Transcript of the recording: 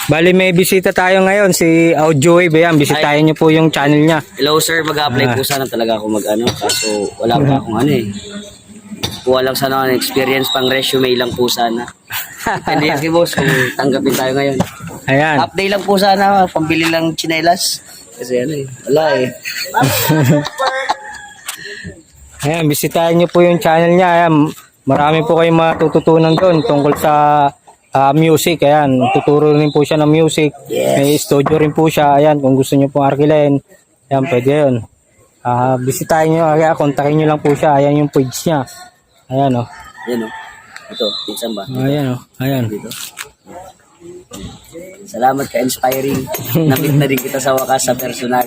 Bali may bisita tayo ngayon, si Audiowave. Ayan, bisitahin niyo po yung channel niya. Hello sir, mag-apply po sana talaga ako mag-ano, kaso wala pa akong ano eh. Kuha lang sana ng experience, pang resume lang po sana. Hindi yan boss, kung tanggapin tayo ngayon. Ayan. Update lang po sana, pambili lang tsinelas. Kasi ano eh, wala eh. Ayan, bisitahin niyo po yung channel niya. Ayan, marami po kayong matututunan doon tungkol sa music. Ayan, tuturo rin po siya ng music. Yes. May studio rin po siya. Ayan, kung gusto niyo pong arkilain, ayan, pwede yun. Bisitahin niyo, kontakin niyo lang po siya. Ayan yung page niya. Ayan o. Yan o. Ito, pinsan ba? Ayan o. Ayan. Dito. Salamat ka inspiring. Namit na rin kita sa wakas sa personal.